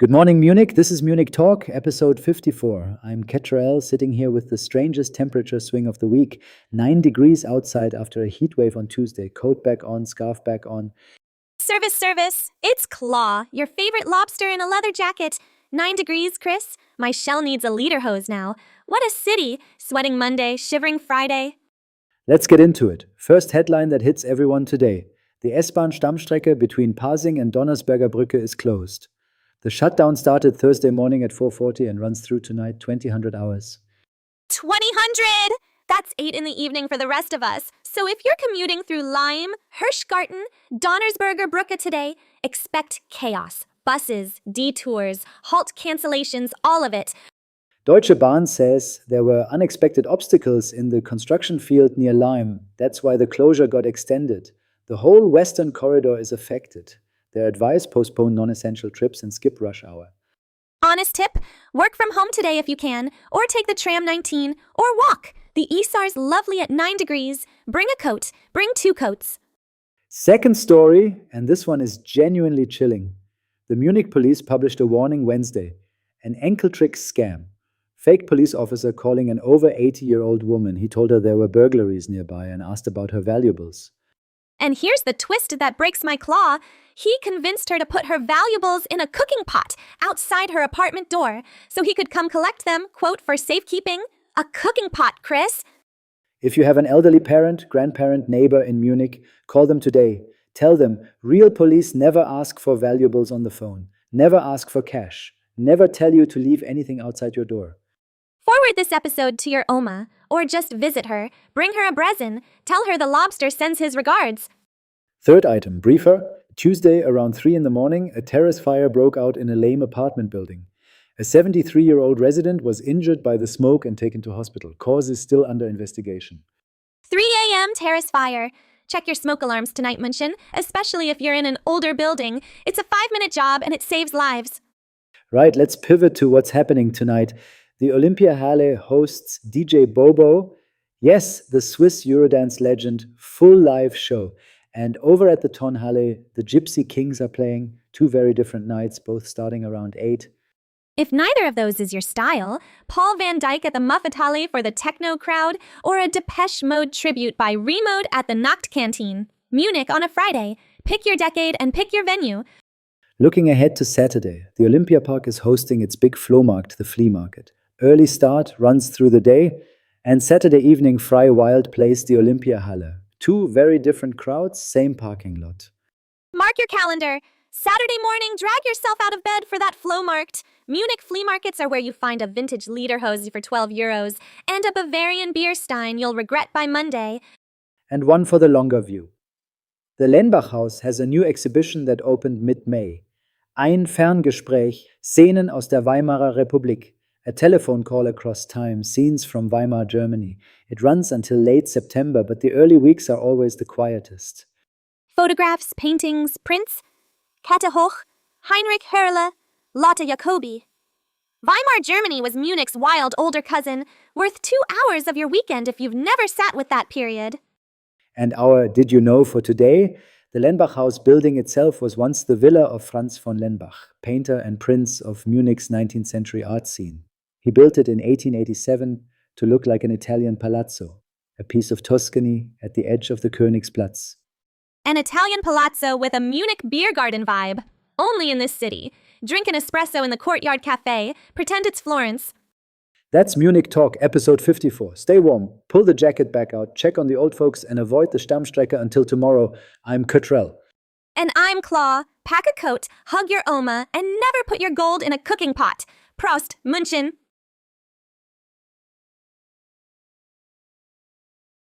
Good morning, Munich. This is Munich Talk, episode 54. I'm CTRL, sitting here with the strangest temperature swing of the week. 9 degrees outside after a heat wave on Tuesday. Coat back on, scarf back on. Service. It's Claw, your favorite lobster in a leather jacket. 9 degrees, Chris. My shell needs a lederhose now. What a city. Sweating Monday, shivering Friday. Let's get into it. First headline that hits everyone today. The S-Bahn Stammstrecke between Pasing and Donnersberger Brücke is closed. The shutdown started Thursday morning at 4:40 and runs through tonight, 2000 hours. 2000! That's 8 in the evening for the rest of us. So if you're commuting through Lyme, Hirschgarten, Donnersberger Brücke today, expect chaos. Buses, detours, halt cancellations, all of it. Deutsche Bahn says there were unexpected obstacles in the construction field near Lyme. That's why the closure got extended. The whole western corridor is affected. Their advice: postpone non-essential trips and skip rush hour. Honest tip, work from home today if you can, or take the tram 19, or walk. The Isar's lovely at 9 degrees. Bring a coat, bring 2 coats. Second story, and this one is genuinely chilling. The Munich police published a warning Wednesday. An Enkeltrick scam. Fake police officer calling an over 80-year-old woman. He told her there were burglaries nearby and asked about her valuables. And here's the twist that breaks my claw. He convinced her to put her valuables in a cooking pot outside her apartment door so he could come collect them, quote, for safekeeping. A cooking pot, Chris. If you have an elderly parent, grandparent, neighbor in Munich, call them today. Tell them real police never ask for valuables on the phone, never ask for cash, never tell you to leave anything outside your door. Forward this episode to your Oma, or just visit her, bring her a present, tell her the lobster sends his regards. Third item, briefer. Tuesday around 3 in the morning, a terrace fire broke out in a lame apartment building. A 73-year-old resident was injured by the smoke and taken to hospital. Cause is still under investigation. 3 a.m. terrace fire. Check your smoke alarms tonight, München, especially if you're in an older building. It's a 5-minute job and it saves lives. Right, let's pivot to what's happening tonight. The Olympiahalle hosts DJ Bobo. Yes, the Swiss Eurodance legend, full live show. And over at the Tonhalle, the Gypsy Kings are playing. 2 very different nights, both starting around 8. If neither of those is your style, Paul Van Dyk at the Muffethalle for the techno crowd, or a Depeche Mode tribute by Remode at the Nachtkantin. Munich on a Friday. Pick your decade and pick your venue. Looking ahead to Saturday, the Olympiapark is hosting its big Flohmarkt, the flea market. Early start runs through the day, and Saturday evening Frei Wild plays the Olympiahalle. 2 very different crowds, same parking lot. Mark your calendar. Saturday morning, drag yourself out of bed for that Flohmarkt. Munich flea markets are where you find a vintage lederhose for 12 euros and a Bavarian beer stein you'll regret by Monday. And one for the longer view. The Lenbach House has a new exhibition that opened mid-May. Ein Ferngespräch, Szenen aus der Weimarer Republik. A telephone call across time, scenes from Weimar, Germany. It runs until late September, but the early weeks are always the quietest. Photographs, paintings, prints. Käthe Hoch, Heinrich Hörle, Lotte Jacobi. Weimar, Germany was Munich's wild older cousin, worth 2 hours of your weekend if you've never sat with that period. And our Did You Know for today? The Lenbach House building itself was once the villa of Franz von Lenbach, painter and prince of Munich's 19th century art scene. He built it in 1887 to look like an Italian palazzo, a piece of Tuscany at the edge of the Königsplatz. An Italian palazzo with a Munich beer garden vibe. Only in this city. Drink an espresso in the Courtyard Cafe. Pretend it's Florence. That's Munich Talk, episode 54. Stay warm, pull the jacket back out, check on the old folks, and avoid the Stammstrecke until tomorrow. I'm CTRL. And I'm Claw. Pack a coat, hug your Oma, and never put your gold in a cooking pot. Prost, München.